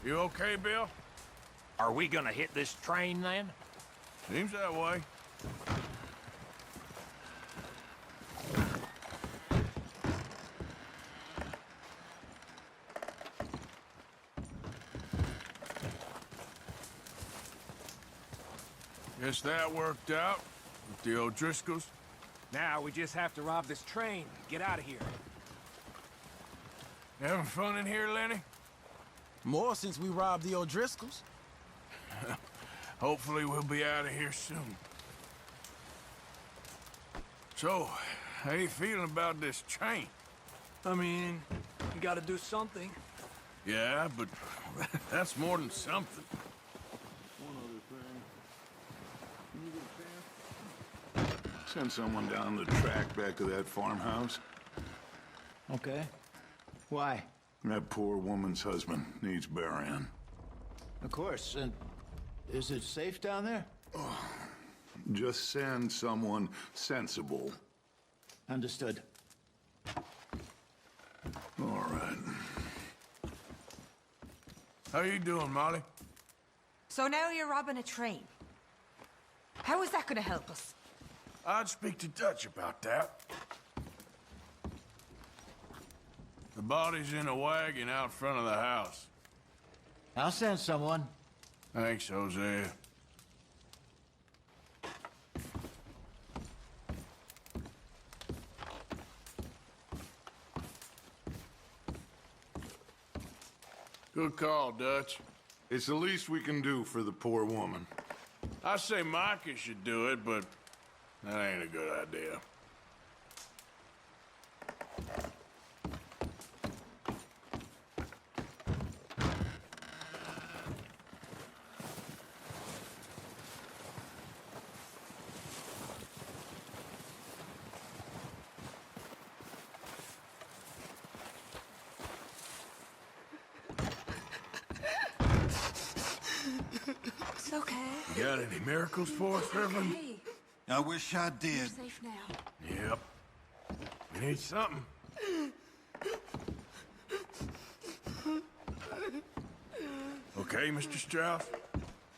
You okay, Bill? Are we gonna hit this train then? Seems that way. Guess that worked out with the O'Driscolls. Now we just have to rob this train. Get out of here. You having fun in here, Lenny? More since we robbed the O'Driscolls. Hopefully we'll be out of here soon. So, how you feeling about this train? I mean, you gotta do something. Yeah, but that's more than something. Send someone down the track back of that farmhouse. Okay. Why? That poor woman's husband needs burying. Of course. And is it safe down there? Just send someone sensible. Understood. All right. How you doing, Molly? So now you're robbing a train. How is that gonna help us? I'd speak to Dutch about that. The body's in a wagon out front of the house. I'll send someone. Thanks, Hosea. Good call, Dutch. It's the least we can do for the poor woman. I say Micah should do it, but that ain't a good idea. It's okay. You got any miracles for us, Reverend? Hey, I wish I you're did. safe now. Yep. We need something. Okay, Mr. Strauss?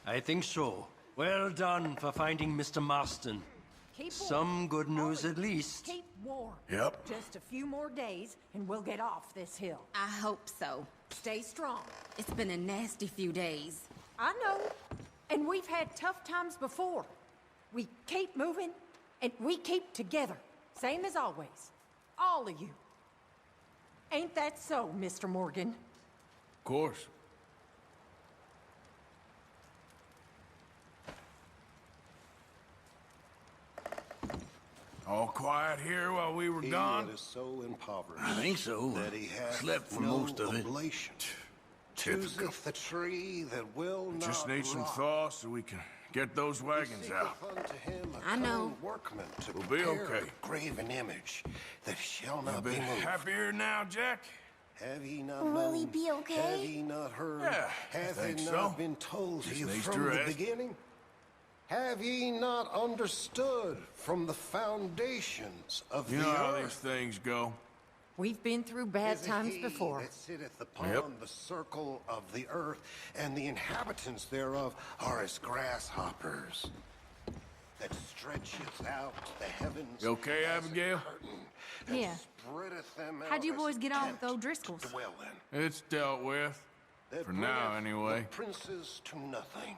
I think so. Well done for finding Mr. Marston. Keep Some good news at least. Keep warm. Yep. Just a few more days, and we'll get off this hill. I hope so. Stay strong. It's been a nasty few days. I know. And we've had tough times before. We keep moving, and we keep together. Same as always. All of you. Ain't that so, Mr. Morgan? Of course. All quiet here while we were gone? He is so impoverished. I think so. That he hath Slept for no most of it. oblation. Typical. Chooseth the tree that will not Just need some rot. thaw so we can get those wagons out. Seeketh unto him a I know. cunning workman to We'll be prepare okay. a graven image that shall You not be been moved. happier now, Jack? Have ye not Will known? he be okay? Have ye not heard? Yeah, I Hath think it so. not been told to Just you needs to from the rest. beginning? Have ye not understood from the foundations of You the know how these earth? things go. We've been through bad Is it times he before. that sitteth upon Yep. the circle of the earth, and the inhabitants thereof are as grasshoppers, that stretcheth out the heavens. You okay, as a Abigail? curtain, and Yeah. spreadeth them How'd you out boys as get on with the tent O'Driscolls? to dwell in. It's dealt with. That For now, bringeth anyway. The princes to nothing.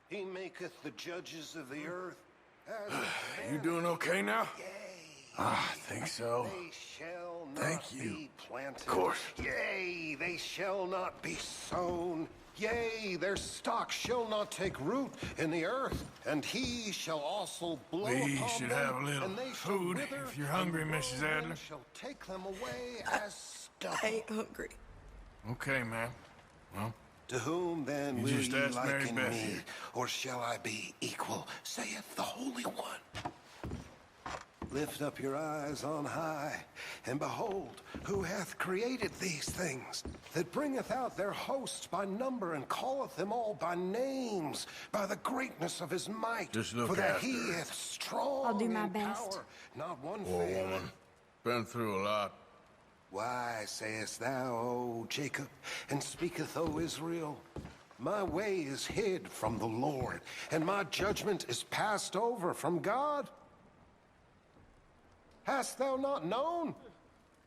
He maketh the judges of the earth as You doing okay now? Yea. I think so. They shall not Thank you. be planted. Of course. Yea, they shall not be sown. Yea, their stock shall not take root in the earth, and he shall also blow We upon should them, have a little and they shall food wither, if you're hungry, and Mrs. whirlwind Adler. shall take them away as stubble. I ain't hungry. Okay, man. Well, To whom then You will just ye ask Mary liken Beth me, here. or shall I be equal, saith the Holy One? Lift up your eyes on high, and behold, who hath created these things, that bringeth out their hosts by number, and calleth them all by names, by the greatness of his might. Just look For that after he her. hath strong I'll do my in best. power, not one poor failing. woman. Been through a lot. Why sayest thou, O Jacob, and speaketh, O Israel? My way is hid from the Lord, and my judgment is passed over from God. Hast thou not known?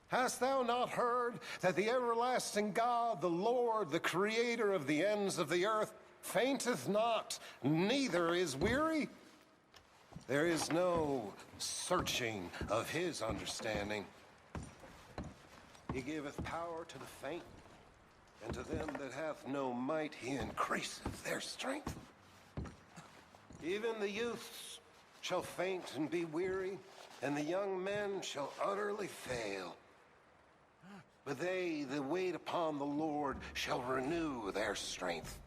Hast thou not heard that the everlasting God, the Lord, the creator of the ends of the earth, fainteth not, neither is weary? There is no searching of his understanding. He giveth power to the faint, and to them that hath no might he increaseth their strength. Even the youths shall faint and be weary, and the young men shall utterly fail. But they that wait upon the Lord shall renew their strength.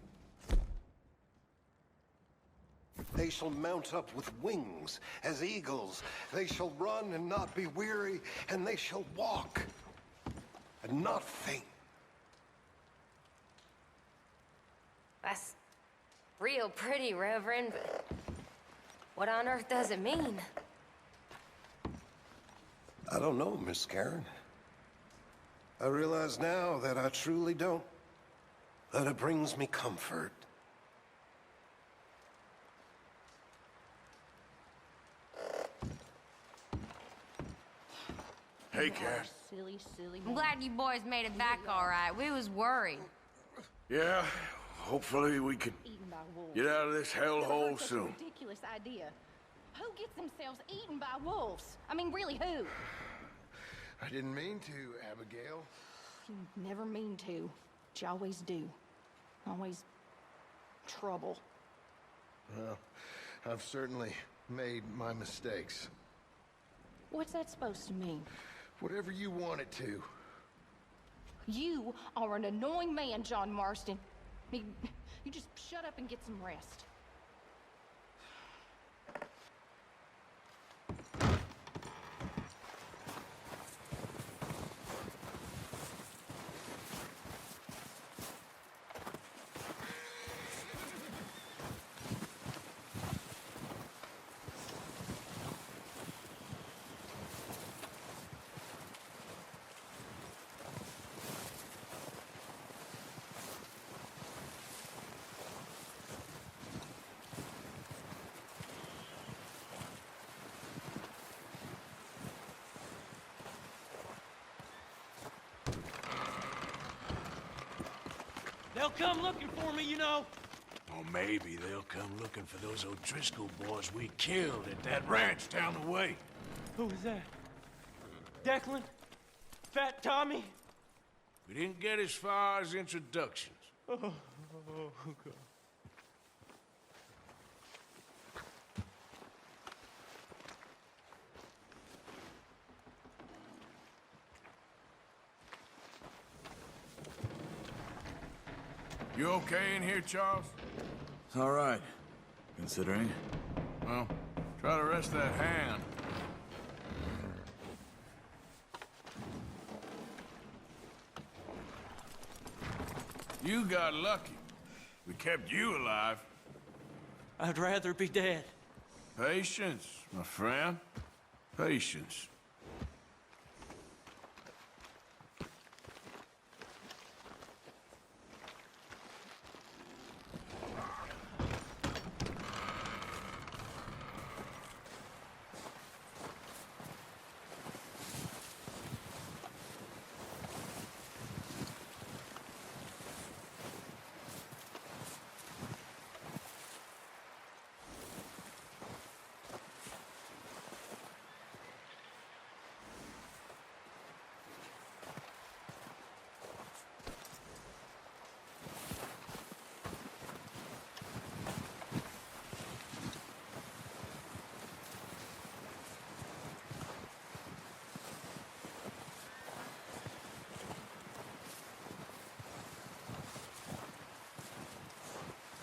They shall mount up with wings as eagles. They shall run and not be weary, and they shall walk and not faint. That's real pretty, Reverend, but what on earth does it mean? I don't know, Miss Karen. I realize now that I truly don't. That it brings me comfort. Hey, Cat. Silly. I'm glad you boys made it back all right. We was worried. Yeah, hopefully we could get out of this hellhole soon. Ridiculous idea. Who gets themselves eaten by wolves? I mean, really, who? I didn't mean to, Abigail. You never mean to, but you always do. Always trouble. Well, I've certainly made my mistakes. What's that supposed to mean? Whatever you want it to. You are an annoying man, John Marston. You just shut up and get some rest. They'll come looking for me, you know. Or maybe they'll come looking for those O'Driscoll boys we killed at that ranch down the way. Who was that? Declan? Fat Tommy? We didn't get as far as introductions. Oh, God. You okay in here, Charles? All right, considering. Well, try to rest that hand. You got lucky. We kept you alive. I'd rather be dead. Patience, my friend. Patience.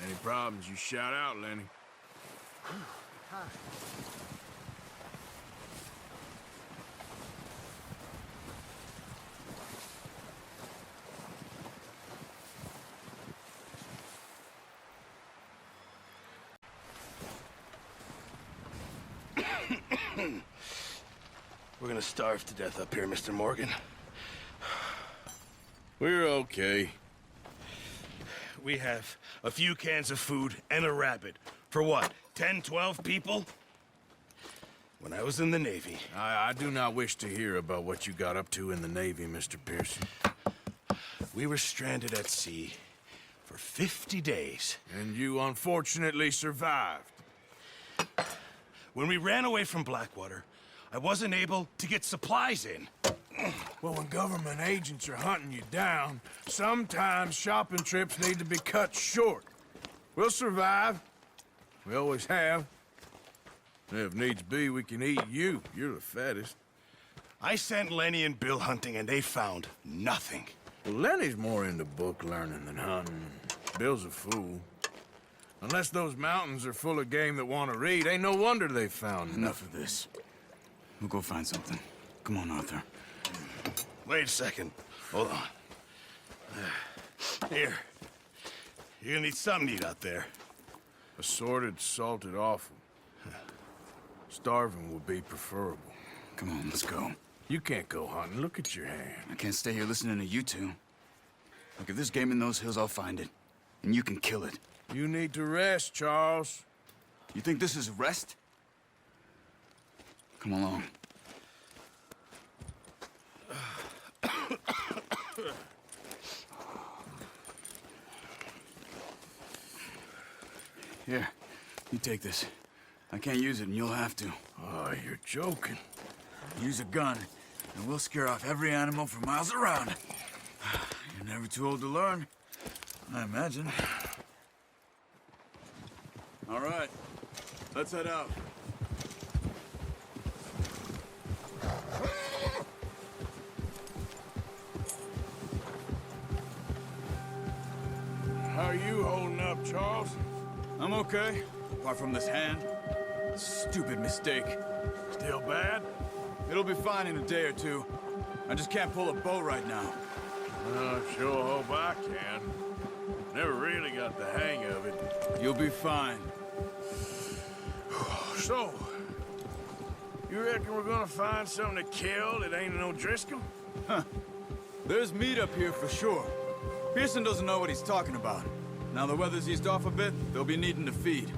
Any problems, you shout out, Lenny. We're gonna starve to death up here, Mr. Morgan. We're okay. We have a few cans of food and a rabbit. For what, 10, 12 people? When I was in the Navy... I do not wish to hear about what you got up to in the Navy, Mr. Pearson. We were stranded at sea for 50 days. And you unfortunately survived. When we ran away from Blackwater, I wasn't able to get supplies in. Well, when government agents are hunting you down, sometimes shopping trips need to be cut short. We'll survive. We always have. And if needs be, we can eat you. You're the fattest. I sent Lenny and Bill hunting, and they found nothing. Well, Lenny's more into book learning than hunting. Bill's a fool. Unless those mountains are full of game that want to read, ain't no wonder they found Enough of this. We'll go find something. Come on, Arthur. Wait a second. Hold on. Here. You're gonna need something to eat out there. Assorted, salted offal. Starving would be preferable. Come on, let's go. You can't go hunting. Look at your hand. I can't stay here listening to you two. Look, if there's game in those hills, I'll find it. And you can kill it. You need to rest, Charles. You think this is rest? Come along. Here, you take this. I can't use it, and you'll have to. Oh, you're joking. Use a gun, and we'll scare off every animal for miles around. You're never too old to learn, I imagine. All right, let's head out. How are you holding up, Charles? I'm okay, apart from this hand. Stupid mistake. Still bad? It'll be fine in a day or two. I just can't pull a bow right now. Sure hope I can. Never really got the hang of it. You'll be fine. So, you reckon we're gonna find something to kill that ain't an O'Driscoll? Huh. There's meat up here for sure. Pearson doesn't know what he's talking about. Now the weather's eased off a bit, they'll be needing to feed.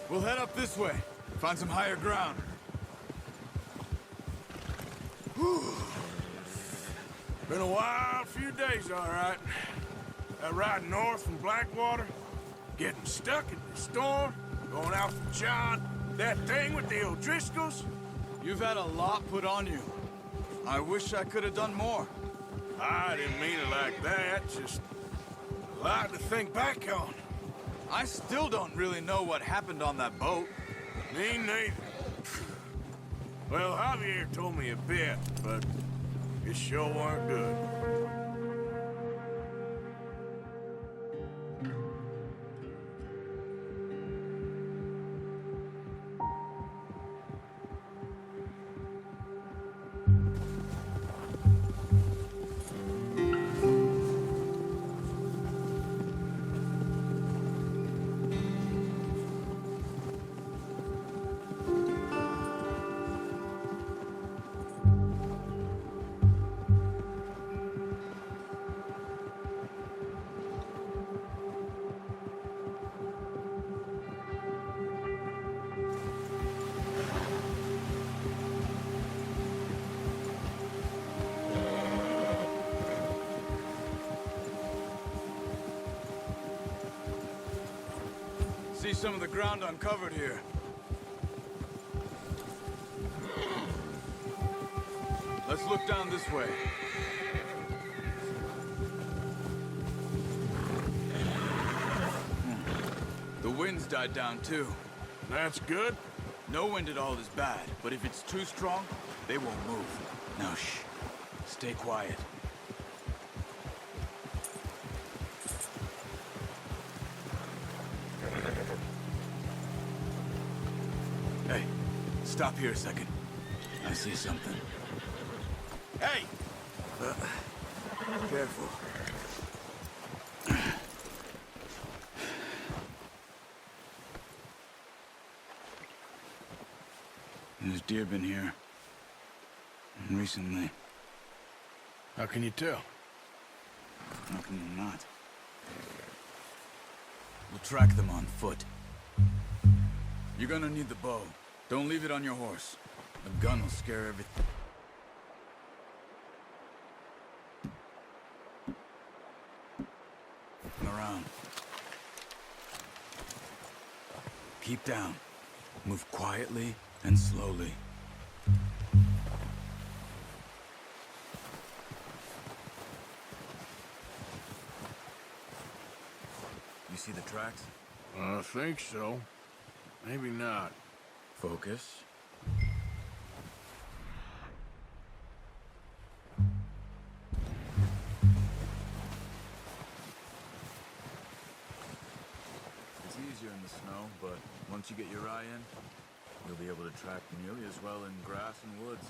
We'll head up this way. Find some higher ground. Whew. Been a wild few days, all right. That ride north from Blackwater, getting stuck in the storm, going out for John, that thing with the O'Driscolls. You've had a lot put on you. I wish I could have done more. I didn't mean it like that, just a lot to think back on. I still don't really know what happened on that boat. Me neither. Well, Javier told me a bit, but it sure weren't good. See some of the ground uncovered here. Let's look down this way. The wind's died down too. That's good. No wind at all is bad, but if it's too strong, they won't move. Now shh. Stay quiet. Hey, stop here a second. I see something. Hey! Careful. There's deer been here. recently. How can you tell? How can you not? We'll track them on foot. You're gonna need the bow. Don't leave it on your horse. A gun will scare everything. Around. Keep down. Move quietly and slowly. You see the tracks? I think so. Maybe not. Focus. It's easier in the snow, but once you get your eye in, you'll be able to track nearly as well in grass and woods.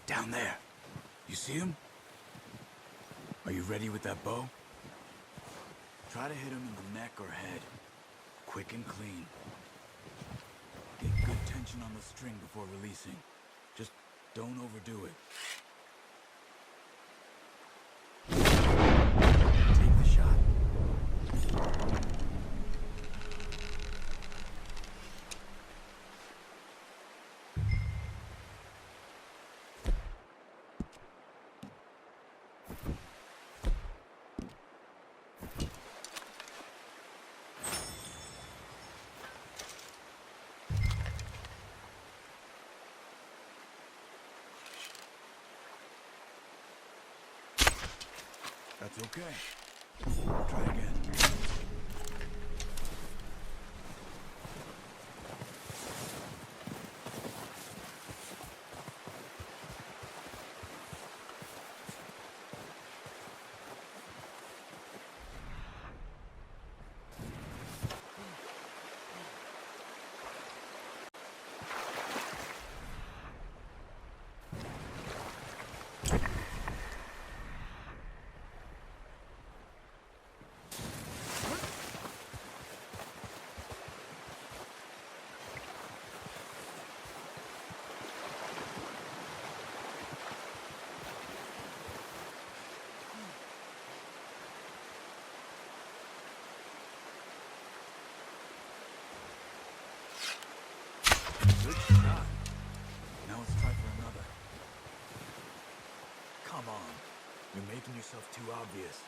Down there. You see him? Are you ready with that bow? Try to hit him in the neck or head. Quick and clean. Get good tension on the string before releasing. Just don't overdo it. Take the shot. That's okay. Try again. Good shot. Now let's try for another. Come on. You're making yourself too obvious.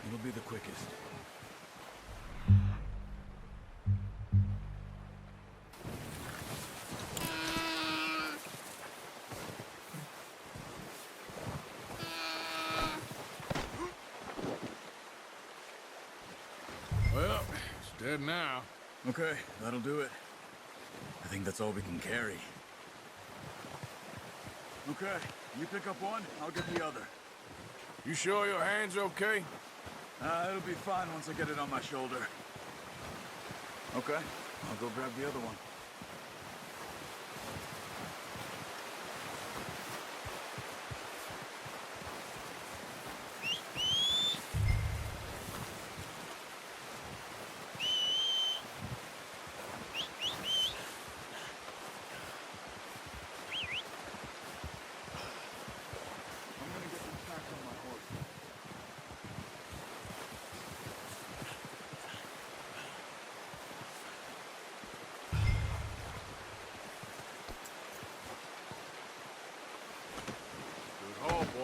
It'll be the quickest. Well, it's dead now. Okay, that'll do it. I think that's all we can carry. Okay, you pick up one, I'll get the other. You sure your hand's okay? It'll be fine once I get it on my shoulder. Okay, I'll go grab the other one.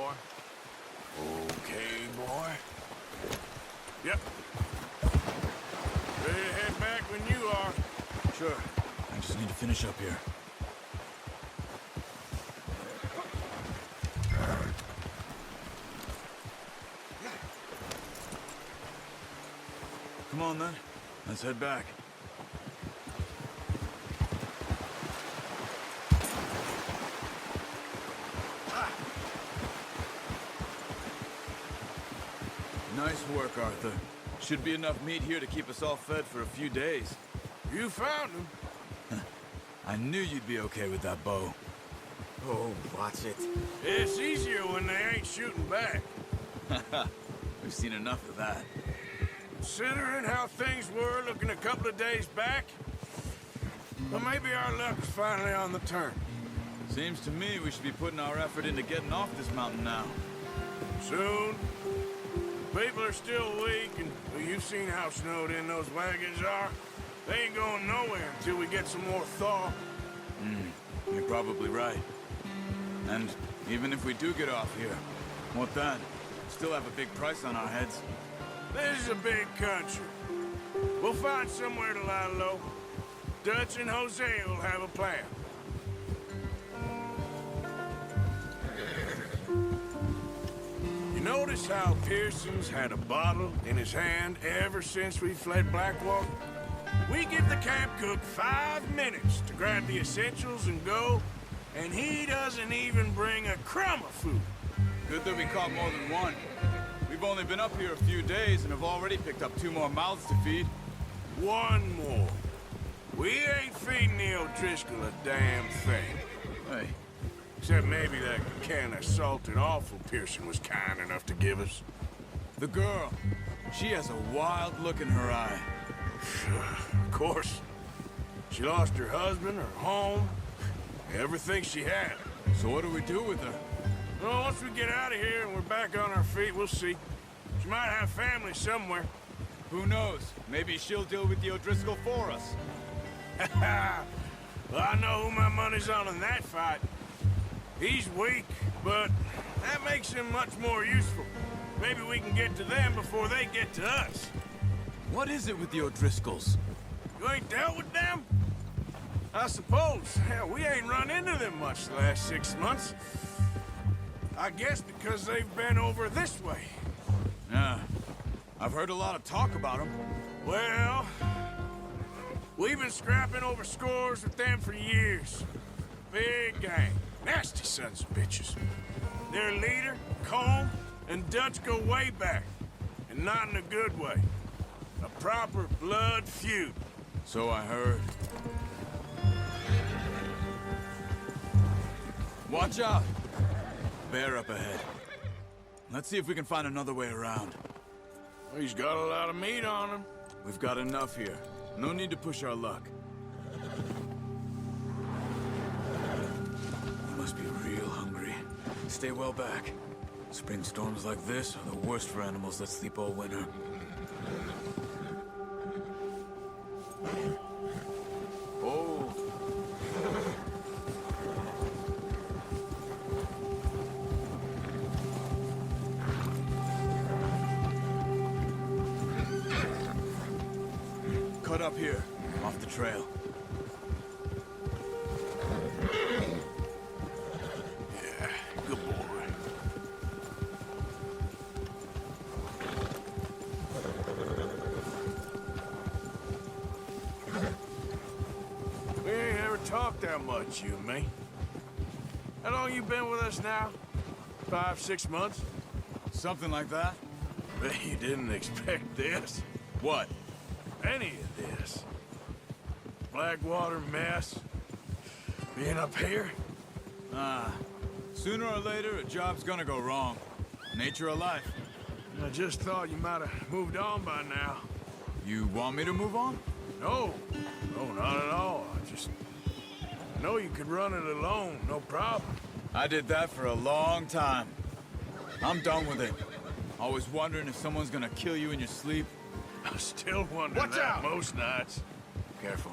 boy. Okay, boy. Yep. Ready to head back when you are. Sure. I just need to finish up here. Come on, then. Let's head back. Nice work, Arthur. Should be enough meat here to keep us all fed for a few days. You found him. I knew you'd be okay with that bow. Oh, watch it. It's easier when they ain't shooting back. We've seen enough of that. Considering how things were looking a couple of days back, well, maybe our luck's finally on the turn. Seems to me we should be putting our effort into getting off this mountain now. Soon. People are still weak, and well, you've seen how snowed in those wagons are. They ain't going nowhere until we get some more thaw. You're probably right. And even if we do get off here, what then? Still have a big price on our heads. This is a big country. We'll find somewhere to lie low. Dutch and Hosea will have a plan. You notice how Pearson's had a bottle in his hand ever since we fled Blackwater? We give the camp cook 5 minutes to grab the essentials and go, and he doesn't even bring a crumb of food. Good that we caught more than one. We've only been up here a few days and have already picked up 2 more mouths to feed. 1 more. We ain't feeding the O'Driscoll a damn thing. Hey. Except maybe that can of salted offal Pearson was kind enough to give us. The girl. She has a wild look in her eye. Of course. She lost her husband, her home, everything she had. So what do we do with her? Well, once we get out of here and we're back on our feet, we'll see. She might have family somewhere. Who knows? Maybe she'll deal with the O'Driscoll for us. Well, I know who my money's on in that fight. He's weak, but that makes him much more useful. Maybe we can get to them before they get to us. What is it with the O'Driscolls? You ain't dealt with them? I suppose. Hell, we ain't run into them much the last 6 months. I guess because they've been over this way. Yeah. I've heard a lot of talk about them. Well, we've been scrapping over scores with them for years. Big gang. Nasty sons of bitches. Their leader, Colm, and Dutch go way back. And not in a good way. A proper blood feud. So I heard. Watch out! Bear up ahead. Let's see if we can find another way around. Well, he's got a lot of meat on him. We've got enough here. No need to push our luck. We must be real hungry. Stay well back. Spring storms like this are the worst for animals that sleep all winter. Oh. Cut up here, off the trail. Yeah, good boy. We ain't ever talked that much, you and me. How long you been with us now? 5, 6 months? Something like that? Bet you didn't expect this. What? Any of this. Blackwater mess. Being up here? Sooner or later, a job's gonna go wrong. Nature of life. I just thought you might have moved on by now. You want me to move on? No. No, not at all. I know you could run it alone, no problem. I did that for a long time. I'm done with it. Always wondering if someone's gonna kill you in your sleep. I still wonder that most nights. Careful.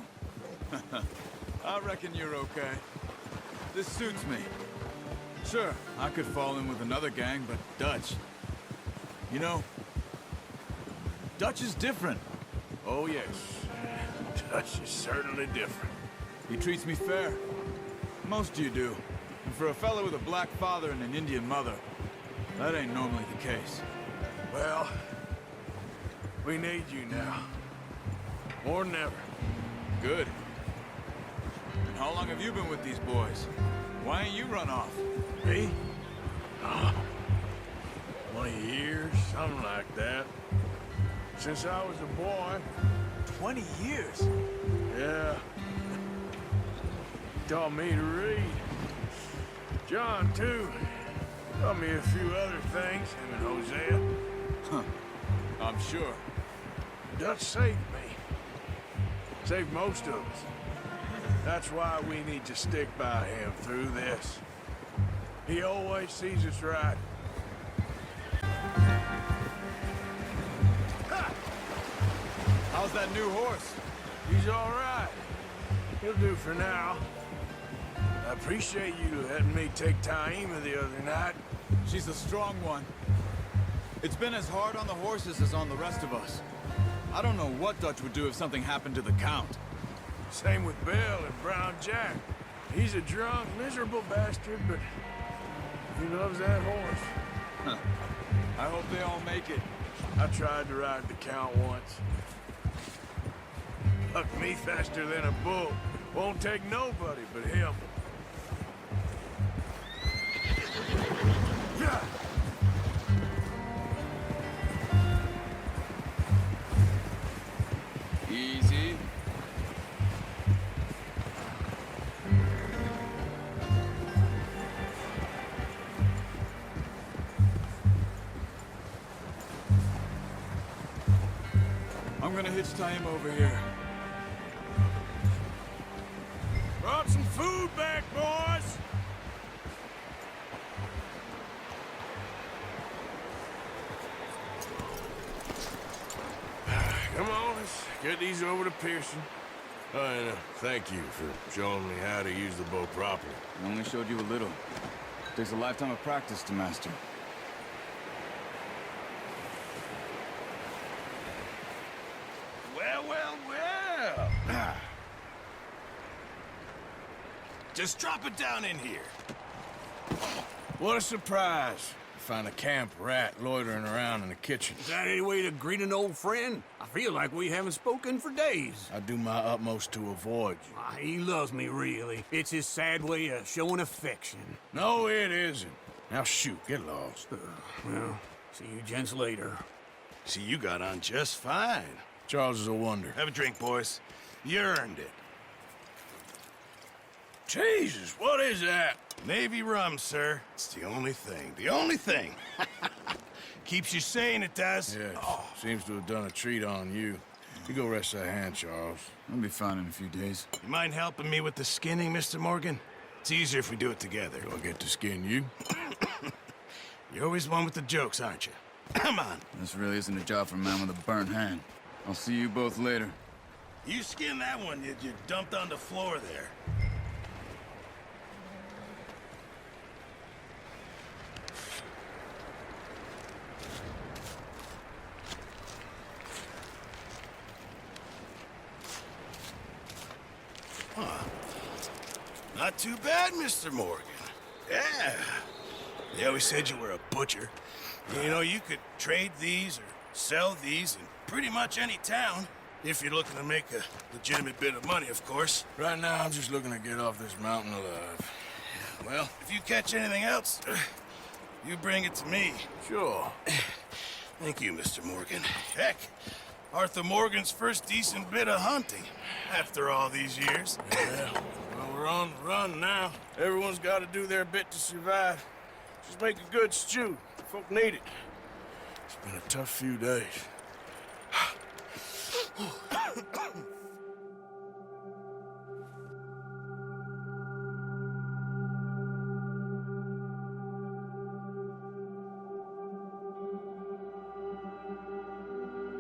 I reckon you're okay. This suits me. Sure, I could fall in with another gang, but Dutch... You know, Dutch is different. Oh, yes. Dutch is certainly different. He treats me fair. Most of you do. And for a fella with a black father and an Indian mother, that ain't normally the case. Well, we need you now. More than ever. Good. And how long have you been with these boys? Why ain't you run off? Me? 20 years, something like that. Since I was a boy. 20 years? Yeah. Taught me to read. John, too. Taught me a few other things, him and Hosea. Huh. I'm sure. Dutch saved me. Saved most of us. That's why we need to stick by him through this. He always sees us right. How's that new horse? He's all right. He'll do for now. I appreciate you letting me take Taima the other night. She's a strong one. It's been as hard on the horses as on the rest of us. I don't know what Dutch would do if something happened to the Count. Same with Bill and Brown Jack. He's a drunk, miserable bastard, but he loves that horse. Huh. I hope they all make it. I tried to ride the Count once. Bucked me faster than a bull. Won't take nobody but him. Easy. I'm gonna hitch tie him over here. Brought some food back, boys! Come on, let's get these over to Pearson. Oh, and thank you for showing me how to use the bow properly. I only showed you a little. Takes a lifetime of practice to master. Well, well, well. Just drop it down in here. What a surprise. Find a camp rat loitering around in the kitchen. Is that any way to greet an old friend? I feel like we haven't spoken for days. I do my utmost to avoid you. He loves me, really. It's his sad way of showing affection. No, it isn't. Now shoot, get lost. Well, see you gents later. See, you got on just fine. Charles is a wonder. Have a drink, boys. You earned it. Jesus, what is that? Navy rum, sir. It's the only thing. The only thing. Keeps you sane, it does. Yeah, seems to have done a treat on you. You go rest that hand, Charles. I'll be fine in a few days. You mind helping me with the skinning, Mr. Morgan? It's easier if we do it together. Do I get to skin you? You're always one with the jokes, aren't you? Come on. This really isn't a job for a man with a burnt hand. I'll see you both later. You skin that one you dumped on the floor there. Huh. Not too bad, Mr. Morgan. Yeah. They always said you were a butcher. You know, you could trade these or sell these in pretty much any town. If you're looking to make a legitimate bit of money, of course. Right now, I'm just looking to get off this mountain alive. Well, if you catch anything else, you bring it to me. Sure. Thank you, Mr. Morgan. Heck, Arthur Morgan's first decent bit of hunting after all these years. Yeah, well, we're on the run now. Everyone's got to do their bit to survive. Just make a good stew. Folk need it. It's been a tough few days.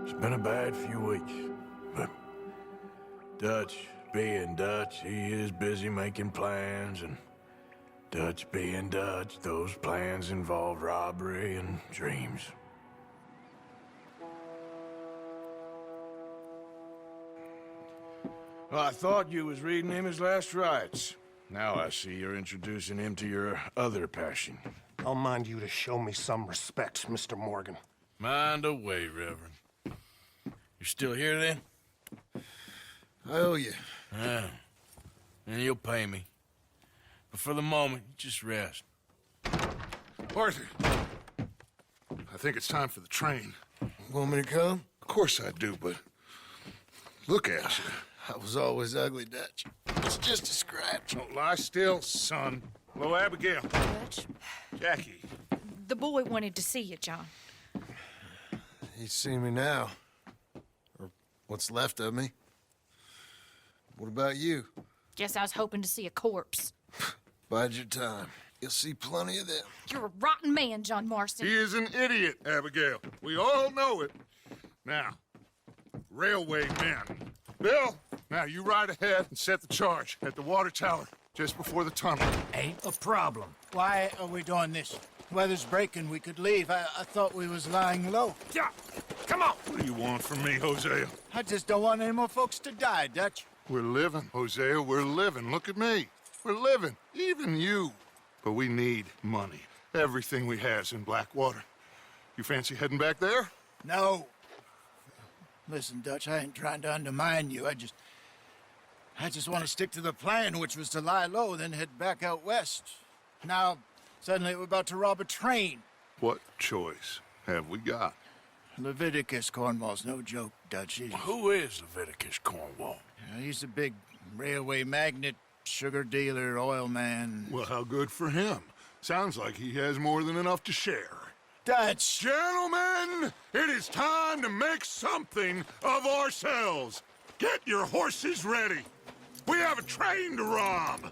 It's been a bad few weeks, but Dutch, being Dutch, he is busy making plans and Dutch being Dutch, those plans involve robbery and dreams. Well, I thought you was reading him his last rites. Now I see you're introducing him to your other passion. I'll mind you to show me some respect, Mr. Morgan. Mind away, Reverend. You're still here, then? I owe you. Yeah. And you'll pay me. But for the moment, just rest. Arthur, I think it's time for the train. Want me to come? Of course I do, but look at you. I was always ugly, Dutch. It's just a scratch. Don't lie still, son. Hello, Abigail. Dutch, Jackie. the boy wanted to see you, John. He's seen me now. Or what's left of me. What about you? Guess I was hoping to see a corpse. Bide your time. You'll see plenty of them. You're a rotten man, John Marston. He is an idiot, Abigail. We all know it. Now, railway men. Bill, now you ride ahead and set the charge at the water tower just before the tunnel. Ain't a problem. Why are we doing this? Weather's breaking. We could leave. I thought we was lying low. Yeah, come on. What do you want from me, Hosea? I just don't want any more folks to die, Dutch. We're living, Hosea. We're living. Look at me. We're living. Even you. But we need money. Everything we has in Blackwater. You fancy heading back there? No. Listen, Dutch, I ain't trying to undermine you. I just want to stick to the plan, which was to lie low, then head back out west. Now, suddenly we're about to rob a train. What choice have we got? Leviticus Cornwall's no joke, Dutch. Who is Leviticus Cornwall? He's a big railway magnate, sugar dealer, oil man. Well, how good for him. Sounds like he has more than enough to share. Dutch! Gentlemen, it is time to make something of ourselves. Get your horses ready. We have a train to rob.